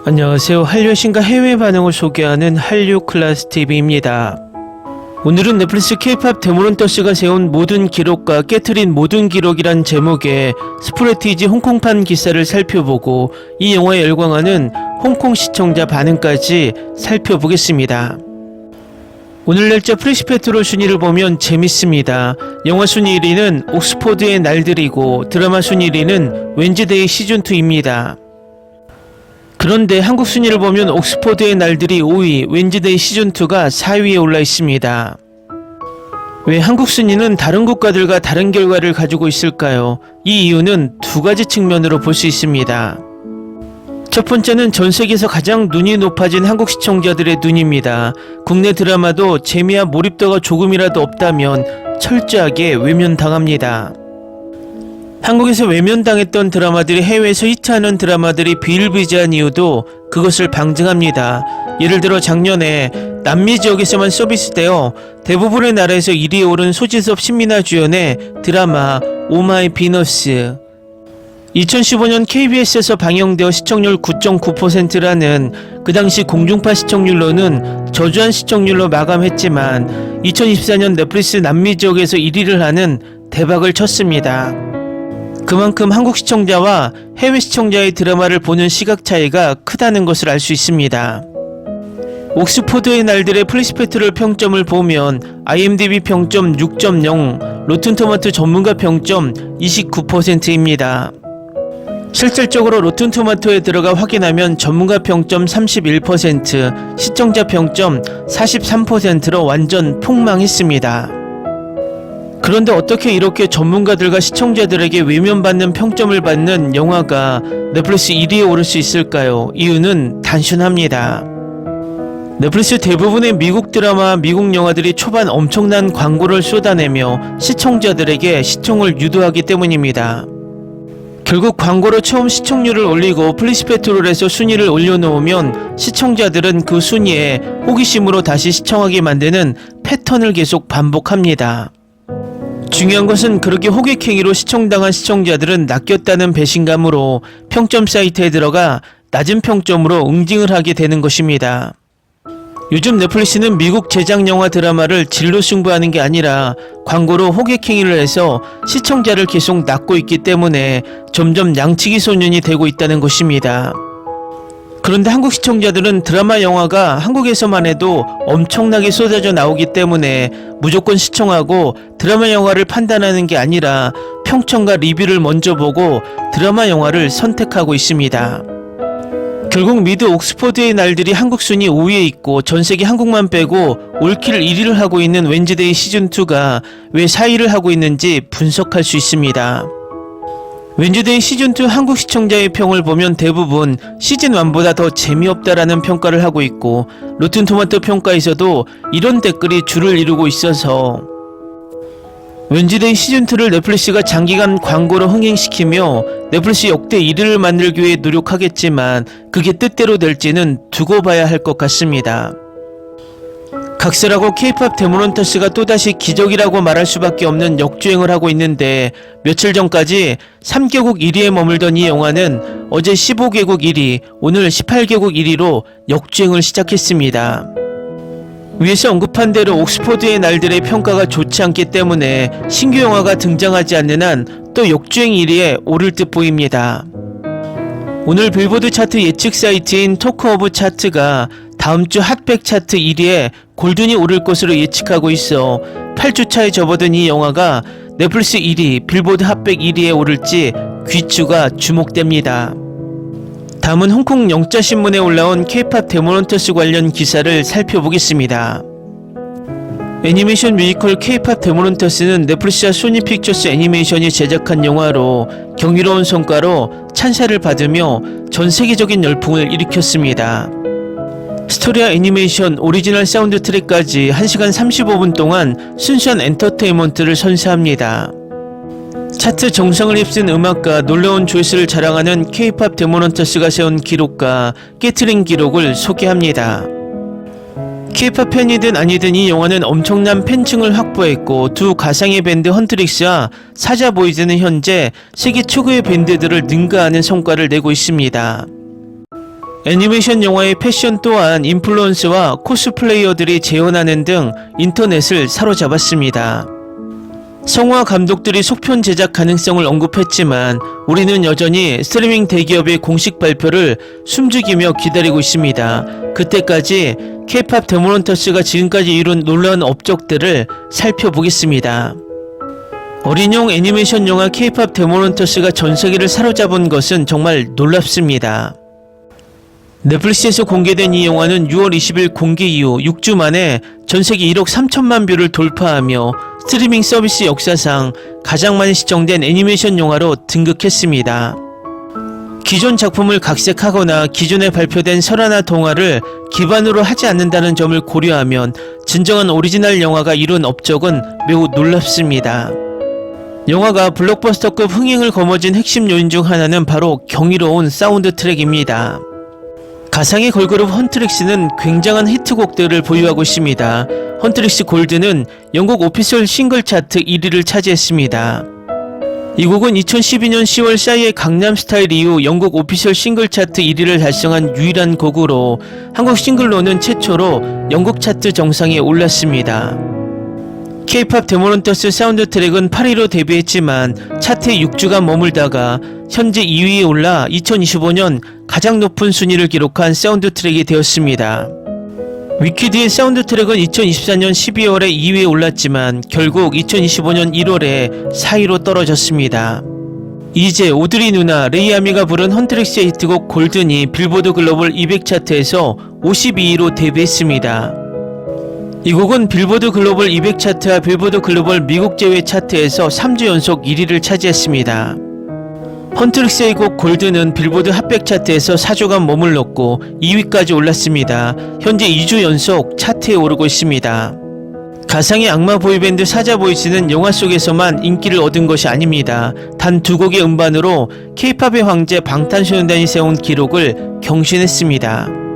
안녕하세요. 한류의 신과 해외 반응을 소개하는 한류 클래스 TV입니다. 오늘은 넷플릭스 K-팝 데모넌터스가 세운 모든 기록과 깨트린 모든 기록이란 제목의 스프레티지 홍콩판 기사를 살펴보고 이 영화에 열광하는 홍콩 시청자 반응까지 살펴보겠습니다. 오늘 날짜 프레시페트로 순위를 보면 재밌습니다. 영화 순위 1위는 옥스포드의 날들이고 드라마 순위 1위는 웬즈데이 시즌2입니다. 그런데 한국 순위를 보면 옥스포드의 날들이 5위, 웬즈데이 시즌2가 4위에 올라 있습니다. 왜 한국 순위는 다른 국가들과 다른 결과를 가지고 있을까요? 이 이유는 두 가지 측면으로 볼 수 있습니다. 첫 번째는 전 세계에서 가장 눈이 높아진 한국 시청자들의 눈입니다. 국내 드라마도 재미와 몰입도가 조금이라도 없다면 철저하게 외면당합니다. 한국에서 외면당했던 드라마들이 해외에서 히트하는 드라마들이 비일비재한 이유도 그것을 방증합니다. 예를 들어 작년에 남미 지역에서만 서비스되어 대부분의 나라에서 1위에 오른 소지섭 신민아 주연의 드라마 오마이 비너스, 2015년 KBS에서 방영되어 시청률 9.9%라는 그 당시 공중파 시청률로는 저조한 시청률로 마감했지만 2024년 넷플릭스 남미 지역에서 1위를 하는 대박을 쳤습니다. 그만큼 한국 시청자와 해외 시청자의 드라마를 보는 시각 차이가 크다는 것을 알 수 있습니다. 옥스포드의 날들의 프레시페트럴 평점을 보면 IMDb 평점 6.0, 로튼토마토 전문가 평점 29%입니다. 실질적으로 로튼토마토에 들어가 확인하면 전문가 평점 31%, 시청자 평점 43%로 완전 폭망했습니다. 그런데 어떻게 이렇게 전문가들과 시청자들에게 외면받는 평점을 받는 영화가 넷플릭스 1위에 오를 수 있을까요? 이유는 단순합니다. 넷플릭스 대부분의 미국 드라마, 미국 영화들이 초반 엄청난 광고를 쏟아내며 시청자들에게 시청을 유도하기 때문입니다. 결국 광고로 처음 시청률을 올리고 프레시페트롤에서 순위를 올려놓으면 시청자들은 그 순위에 호기심으로 다시 시청하게 만드는 패턴을 계속 반복합니다. 중요한 것은 그렇게 호객행위로 시청당한 시청자들은 낚였다는 배신감으로 평점 사이트에 들어가 낮은 평점으로 응징을 하게 되는 것입니다. 요즘 넷플릭스는 미국 제작 영화 드라마를 진로 승부하는 게 아니라 광고로 호객행위를 해서 시청자를 계속 낚고 있기 때문에 점점 양치기 소년이 되고 있다는 것입니다. 그런데 한국 시청자들은 드라마 영화가 한국에서만 해도 엄청나게 쏟아져 나오기 때문에 무조건 시청하고 드라마 영화를 판단하는 게 아니라 평점과 리뷰를 먼저 보고 드라마 영화를 선택하고 있습니다. 결국 미드 옥스포드의 날들이 한국 순위 5위에 있고 전세계 한국만 빼고 올킬 1위를 하고 있는 웬즈데이 시즌2가 왜 4위를 하고 있는지 분석할 수 있습니다. 웬즈데이 시즌2 한국 시청자의 평을 보면 대부분 시즌1보다 더 재미없다라는 평가를 하고 있고 로튼토마토 평가에서도 이런 댓글이 줄을 이루고 있어서 웬즈데이 시즌2를 넷플릭스가 장기간 광고로 흥행시키며 넷플릭스 역대 1위를 만들기 위해 노력하겠지만 그게 뜻대로 될지는 두고 봐야 할 것 같습니다. 각설하고 K-팝 데모넌터스가 또다시 기적이라고 말할 수밖에 없는 역주행을 하고 있는데 며칠 전까지 3개국 1위에 머물던 이 영화는 어제 15개국 1위, 오늘 18개국 1위로 역주행을 시작했습니다. 위에서 언급한 대로 옥스포드의 날들의 평가가 좋지 않기 때문에 신규 영화가 등장하지 않는 한 또 역주행 1위에 오를 듯 보입니다. 오늘 빌보드 차트 예측 사이트인 토크 오브 차트가 다음주 핫백 차트 1위에 골든이 오를 것으로 예측하고 있어 8주차에 접어든 이 영화가 넷플릭스 1위, 빌보드 핫백 1위에 오를지 귀추가 주목됩니다. 다음은 홍콩 영자신문에 올라온 K-팝 데모넌터스 관련 기사를 살펴보겠습니다. 애니메이션 뮤지컬 K-팝 데모넌터스는 넷플릭스와 소니 픽처스 애니메이션이 제작한 영화로 경이로운 성과로 찬사를 받으며 전 세계적인 열풍을 일으켰습니다. 스토리와 애니메이션, 오리지널 사운드 트랙까지 1시간 35분 동안 순수한 엔터테인먼트를 선사합니다. 차트 정상을 휩쓴 음악과 놀라운 조회수를 자랑하는 K-팝 데모넌터스가 세운 기록과 깨트린 기록을 소개합니다. K-팝 팬이든 아니든 이 영화는 엄청난 팬층을 확보했고 두 가상의 밴드 헌트릭스와 사자보이즈는 현재 세계 최고의 밴드들을 능가하는 성과를 내고 있습니다. 애니메이션 영화의 패션 또한 인플루언서와 코스플레이어들이 재현하는 등 인터넷을 사로잡았습니다. 성우와 감독들이 속편 제작 가능성을 언급했지만 우리는 여전히 스트리밍 대기업의 공식 발표를 숨죽이며 기다리고 있습니다. 그때까지 K-POP 데모넌터스가 지금까지 이룬 놀라운 업적들을 살펴보겠습니다. 어린이용 애니메이션 영화 K-POP 데모넌터스가 전세계를 사로잡은 것은 정말 놀랍습니다. 넷플릭스에서 공개된 이 영화는 6월 20일 공개 이후 6주 만에 전세계 1억 3천만 뷰를 돌파하며 스트리밍 서비스 역사상 가장 많이 시청된 애니메이션 영화로 등극했습니다. 기존 작품을 각색하거나 기존에 발표된 설화나 동화를 기반으로 하지 않는다는 점을 고려하면 진정한 오리지널 영화가 이룬 업적은 매우 놀랍습니다. 영화가 블록버스터급 흥행을 거머쥔 핵심 요인 중 하나는 바로 경이로운 사운드 트랙입니다. 가상의 걸그룹 헌트릭스는 굉장한 히트곡들을 보유하고 있습니다. 헌트릭스 골드는 영국 오피셜 싱글 차트 1위를 차지했습니다. 이 곡은 2012년 10월 싸이의 강남스타일 이후 영국 오피셜 싱글 차트 1위를 달성한 유일한 곡으로 한국 싱글로는 최초로 영국 차트 정상에 올랐습니다. K-POP 데모넌터스 사운드 트랙은 8위로 데뷔했지만 차트에 6주간 머물다가 현재 2위에 올라 2025년 가장 높은 순위를 기록한 사운드 트랙이 되었습니다. 위키드의 사운드 트랙은 2024년 12월에 2위에 올랐지만 결국 2025년 1월에 4위로 떨어졌습니다. 이제 오드리 누나 레이아미가 부른 헌트릭스의 히트곡 골든이 빌보드 글로벌 200 차트에서 52위로 데뷔했습니다. 이 곡은 빌보드 글로벌 200 차트와 빌보드 글로벌 미국 제외 차트에서 3주 연속 1위를 차지했습니다. 헌트릭스의 곡 골드는 빌보드 핫백 차트에서 4주간 머물렀고 2위까지 올랐습니다. 현재 2주 연속 차트에 오르고 있습니다. 가상의 악마 보이밴드 사자보이즈는 영화 속에서만 인기를 얻은 것이 아닙니다. 단 2곡의 음반으로 K-POP의 황제 방탄소년단이 세운 기록을 경신했습니다.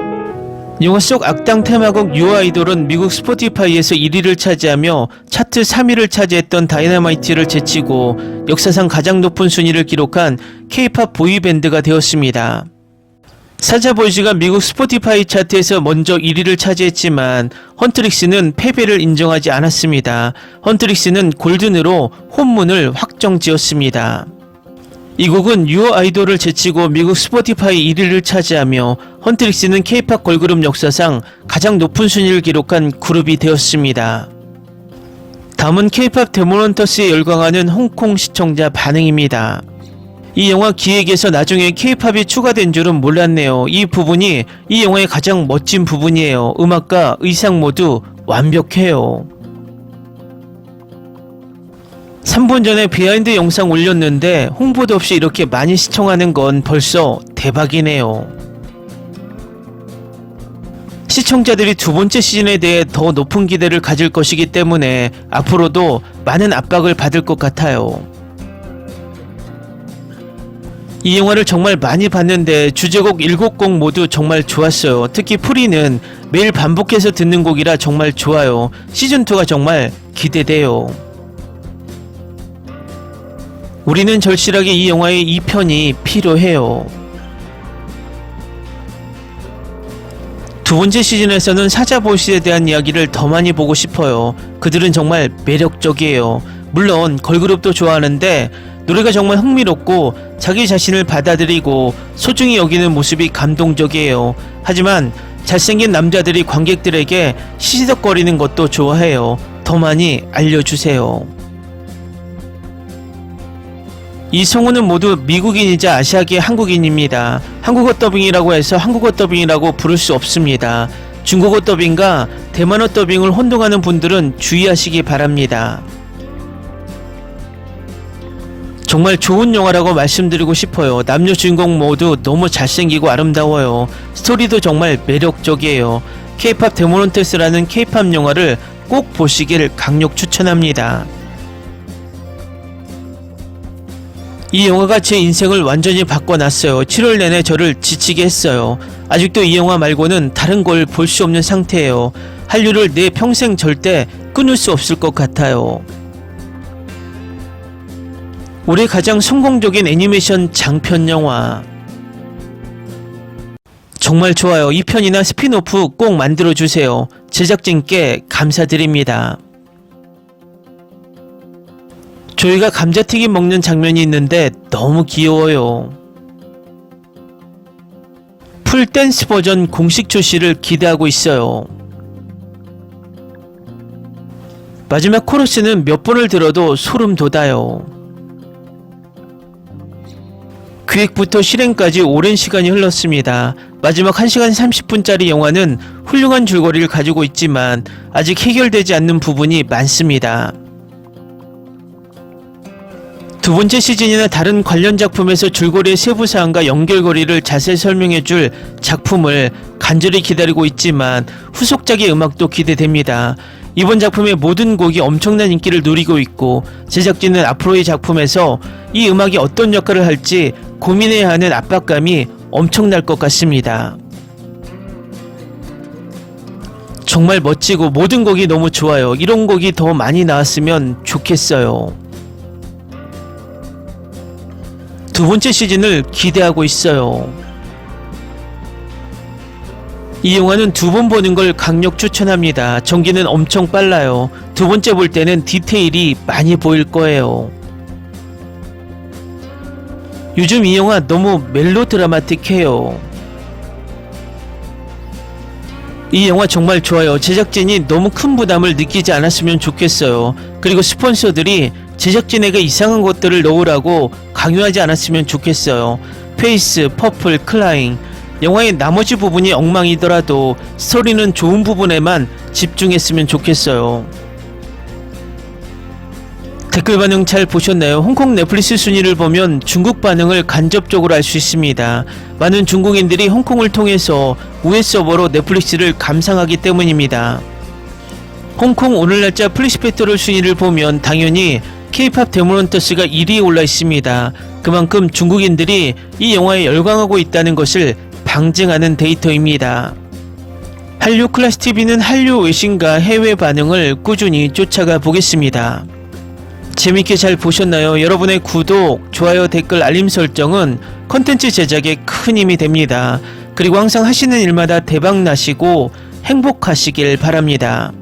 영화 속 악당 테마곡 유어 아이돌은 미국 스포티파이에서 1위를 차지하며 차트 3위를 차지했던 다이너마이트를 제치고 역사상 가장 높은 순위를 기록한 K-POP 보이밴드가 되었습니다. 사자보이즈가 미국 스포티파이 차트에서 먼저 1위를 차지했지만 헌트릭스는 패배를 인정하지 않았습니다. 헌트릭스는 골든으로 홈문을 확정지었습니다. 이 곡은 유어 아이돌을 제치고 미국 스포티파이 1위를 차지하며 헌트릭스는 K-POP 걸그룹 역사상 가장 높은 순위를 기록한 그룹이 되었습니다. 다음은 K-POP 데모넌터스에 열광하는 홍콩 시청자 반응입니다. 이 영화 기획에서 나중에 K-POP이 추가된 줄은 몰랐네요. 이 부분이 이 영화의 가장 멋진 부분이에요. 음악과 의상 모두 완벽해요. 3분 전에 비하인드 영상 올렸는데 홍보도 없이 이렇게 많이 시청하는 건 벌써 대박이네요. 시청자들이 두 번째 시즌에 대해 더 높은 기대를 가질 것이기 때문에 앞으로도 많은 압박을 받을 것 같아요. 이 영화를 정말 많이 봤는데 주제곡 7곡 모두 정말 좋았어요. 특히 프리는 매일 반복해서 듣는 곡이라 정말 좋아요. 시즌2가 정말 기대돼요. 우리는 절실하게 이 영화의 2편이 필요해요. 두 번째 시즌에서는 사자보이스에 대한 이야기를 더 많이 보고 싶어요. 그들은 정말 매력적이에요. 물론 걸그룹도 좋아하는데 노래가 정말 흥미롭고 자기 자신을 받아들이고 소중히 여기는 모습이 감동적이에요. 하지만 잘생긴 남자들이 관객들에게 시시덕거리는 것도 좋아해요. 더 많이 알려주세요. 이 성우는 모두 미국인이자 아시아계 한국인입니다. 한국어 더빙이라고 해서 한국어 더빙이라고 부를 수 없습니다. 중국어 더빙과 대만어 더빙을 혼동하는 분들은 주의하시기 바랍니다. 정말 좋은 영화라고 말씀드리고 싶어요. 남녀 주인공 모두 너무 잘생기고 아름다워요. 스토리도 정말 매력적이에요. K-POP 데모넌터스라는 K-POP 영화를 꼭 보시길 강력 추천합니다. 이 영화가 제 인생을 완전히 바꿔놨어요. 7월 내내 저를 지치게 했어요. 아직도 이 영화 말고는 다른 걸 볼 수 없는 상태예요. 한류를 내 평생 절대 끊을 수 없을 것 같아요. 올해 가장 성공적인 애니메이션 장편 영화. 정말 좋아요. 2편이나 스피노프 꼭 만들어주세요. 제작진께 감사드립니다. 조이가 감자튀김 먹는 장면이 있는데 너무 귀여워요. 풀댄스 버전 공식 출시를 기대하고 있어요. 마지막 코러스는 몇 번을 들어도 소름 돋아요. 기획부터 실행까지 오랜 시간이 흘렀습니다. 마지막 1시간 30분짜리 영화는 훌륭한 줄거리를 가지고 있지만 아직 해결되지 않는 부분이 많습니다. 두 번째 시즌이나 다른 관련 작품에서 줄거리의 세부사항과 연결고리를 자세히 설명해줄 작품을 간절히 기다리고 있지만 후속작의 음악도 기대됩니다. 이번 작품의 모든 곡이 엄청난 인기를 누리고 있고 제작진은 앞으로의 작품에서 이 음악이 어떤 역할을 할지 고민해야 하는 압박감이 엄청날 것 같습니다. 정말 멋지고 모든 곡이 너무 좋아요. 이런 곡이 더 많이 나왔으면 좋겠어요. 두 번째 시즌을 기대하고 있어요. 이 영화는 두 번 보는 걸 강력 추천합니다. 전개는 엄청 빨라요. 두 번째 볼 때는 디테일이 많이 보일 거예요. 요즘 이 영화 너무 멜로드라마틱해요. 이 영화 정말 좋아요. 제작진이 너무 큰 부담을 느끼지 않았으면 좋겠어요. 그리고 스폰서들이 제작진에게 이상한 것들을 넣으라고 강요하지 않았으면 좋겠어요. 페이스, 퍼플, 클라잉. 영화의 나머지 부분이 엉망이더라도 스토리는 좋은 부분에만 집중했으면 좋겠어요. 댓글 반응 잘 보셨나요? 홍콩 넷플릭스 순위를 보면 중국 반응을 간접적으로 알 수 있습니다. 많은 중국인들이 홍콩을 통해서 우회 서버로 넷플릭스를 감상하기 때문입니다. 홍콩 오늘 날짜 플리시페토럴 순위를 보면 당연히 K-POP 데모넌터스가 1위에 올라 있습니다. 그만큼 중국인들이 이 영화에 열광하고 있다는 것을 방증하는 데이터입니다. 한류 클래스TV는 한류 외신과 해외 반응을 꾸준히 쫓아가 보겠습니다. 재밌게 잘 보셨나요? 여러분의 구독, 좋아요, 댓글, 알림 설정은 컨텐츠 제작에 큰 힘이 됩니다. 그리고 항상 하시는 일마다 대박 나시고 행복하시길 바랍니다.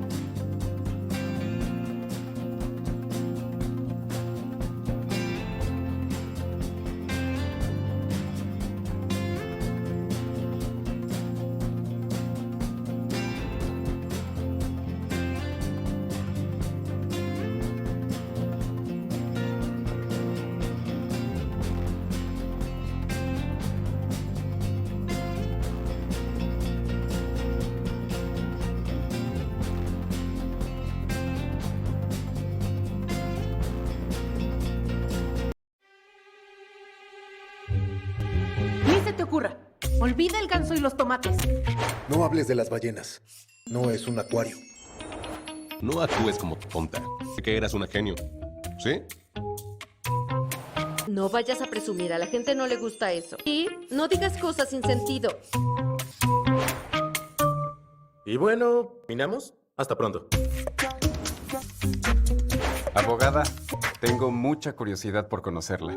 Ni se te ocurra. Olvida el ganso y los tomates. No hables de las ballenas. No es un acuario. No actúes como tonta. Sé que eras una genio. ¿Sí? No vayas a presumir, a la gente no le gusta eso. Y no digas cosas sin sentido. Y bueno, ¿minamos? Hasta pronto. Abogada, tengo mucha curiosidad por conocerla.